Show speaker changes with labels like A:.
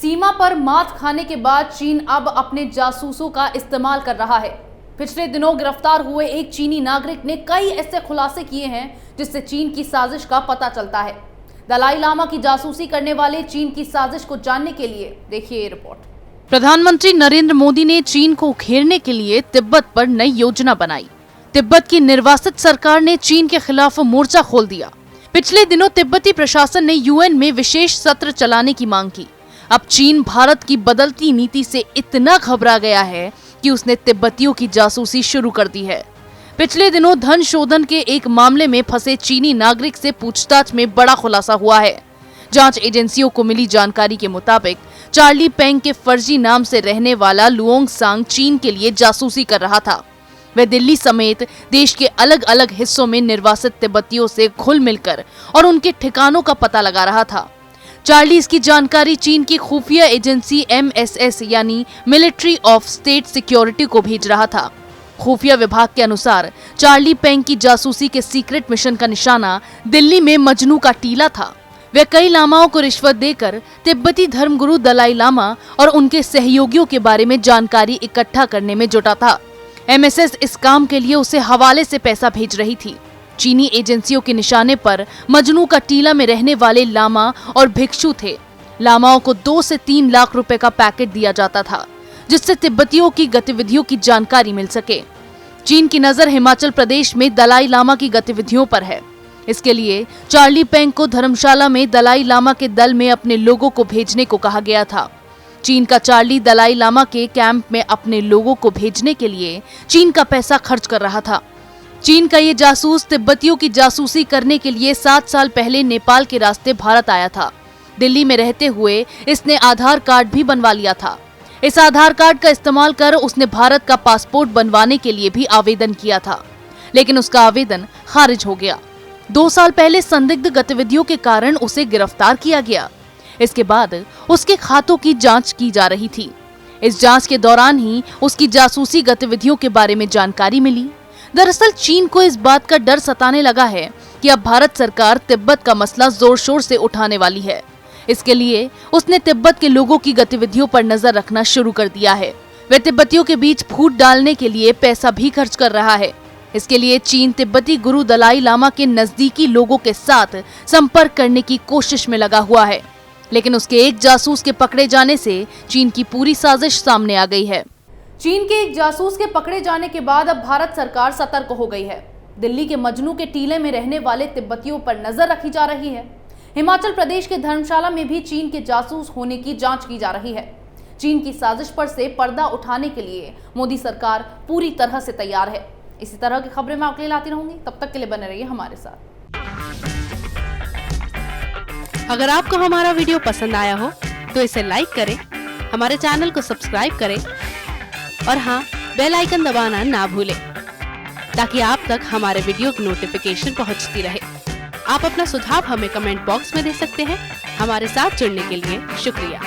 A: सीमा पर मात खाने के बाद चीन अब अपने जासूसों का इस्तेमाल कर रहा है। पिछले दिनों गिरफ्तार हुए एक चीनी नागरिक ने कई ऐसे खुलासे किए हैं जिससे चीन की साजिश का पता चलता है। दलाई लामा की जासूसी करने वाले चीन की साजिश को जानने के लिए देखिए ये रिपोर्ट।
B: प्रधानमंत्री नरेंद्र मोदी ने चीन को घेरने के लिए तिब्बत पर नई योजना बनाई। तिब्बत की निर्वासित सरकार ने चीन के खिलाफ मोर्चा खोल दिया। पिछले दिनों तिब्बती प्रशासन ने यूएन में विशेष सत्र चलाने की मांग की। अब चीन भारत की बदलती नीति से इतना घबरा गया है कि उसने तिब्बतियों की जासूसी शुरू कर दी है। पिछले दिनों धन शोधन के एक मामले में फंसे चीनी नागरिक से पूछताछ में बड़ा खुलासा हुआ है। जांच एजेंसियों को मिली जानकारी के मुताबिक चार्ली पेंग के फर्जी नाम से रहने वाला लुओंग सांग चीन के लिए जासूसी कर रहा था। वह दिल्ली समेत देश के अलग अलग हिस्सों में निर्वासित तिब्बतियों से घुल मिलकर और उनके ठिकानों का पता लगा रहा था। चार्ली इसकी जानकारी चीन की खुफिया एजेंसी MSS यानी मिलिट्री ऑफ स्टेट सिक्योरिटी को भेज रहा था। खुफिया विभाग के अनुसार चार्ली पेंग की जासूसी के सीक्रेट मिशन का निशाना दिल्ली में मजनू का टीला था। वह कई लामाओं को रिश्वत देकर तिब्बती धर्मगुरु दलाई लामा और उनके सहयोगियों के बारे में जानकारी इकट्ठा करने में जुटा था। MSS इस काम के लिए उसे हवाले से पैसा भेज रही थी। चीनी एजेंसियों के निशाने पर मजनू का टीला में रहने वाले लामा और भिक्षु थे। लामाओं को 2 से 3 लाख रुपए का पैकेट दिया जाता था जिससे तिब्बतियों की गतिविधियों की जानकारी मिल सके। चीन की नजर हिमाचल प्रदेश में दलाई लामा की गतिविधियों पर है। इसके लिए चार्ली पेंग को धर्मशाला में दलाई लामा के दल में अपने लोगों को भेजने को कहा गया था। चीन का चार्ली दलाई लामा के कैंप में अपने लोगों को भेजने के लिए चीन का पैसा खर्च कर रहा था। चीन का ये जासूस तिब्बतियों की जासूसी करने के लिए 7 साल पहले नेपाल के रास्ते भारत आया था। दिल्ली में रहते हुए इसने आधार कार्ड भी बनवा लिया था। इस आधार कार्ड का इस्तेमाल कर उसने भारत का पासपोर्ट बनवाने के लिए भी आवेदन किया था, लेकिन उसका आवेदन खारिज हो गया। 2 साल पहले संदिग्ध गतिविधियों के कारण उसे गिरफ्तार किया गया। इसके बाद उसके खातों की जांच की जा रही थी। इस जांच के दौरान ही उसकी जासूसी गतिविधियों के बारे में जानकारी मिली। दरअसल चीन को इस बात का डर सताने लगा है कि अब भारत सरकार तिब्बत का मसला जोर शोर से उठाने वाली है। इसके लिए उसने तिब्बत के लोगों की गतिविधियों पर नजर रखना शुरू कर दिया है। वह तिब्बतियों के बीच फूट डालने के लिए पैसा भी खर्च कर रहा है। इसके लिए चीन तिब्बती गुरु दलाई लामा के नजदीकी लोगों के साथ संपर्क करने की कोशिश में लगा हुआ है, लेकिन उसके एक जासूस के पकड़े जाने से चीन की पूरी साजिश सामने आ गई है।
A: चीन के एक जासूस के पकड़े जाने के बाद अब भारत सरकार सतर्क हो गई है। दिल्ली के मजनू के टीले में रहने वाले तिब्बतियों पर नजर रखी जा रही है। हिमाचल प्रदेश के धर्मशाला में भी चीन के जासूस होने की जांच की जा रही है। चीन की साजिश पर से पर्दा उठाने के लिए मोदी सरकार पूरी तरह से तैयार है। इसी तरह की खबरें मैं आपके लिए लाती रहूंगी। तब तक के लिए बने रहिए हमारे साथ।
B: अगर आपको हमारा वीडियो पसंद आया हो तो इसे लाइक करें, हमारे चैनल को सब्सक्राइब करें और हाँ, बेल आइकन दबाना ना भूलें ताकि आप तक हमारे वीडियो की नोटिफिकेशन पहुंचती रहे। आप अपना सुझाव हमें कमेंट बॉक्स में दे सकते हैं। हमारे साथ जुड़ने के लिए शुक्रिया।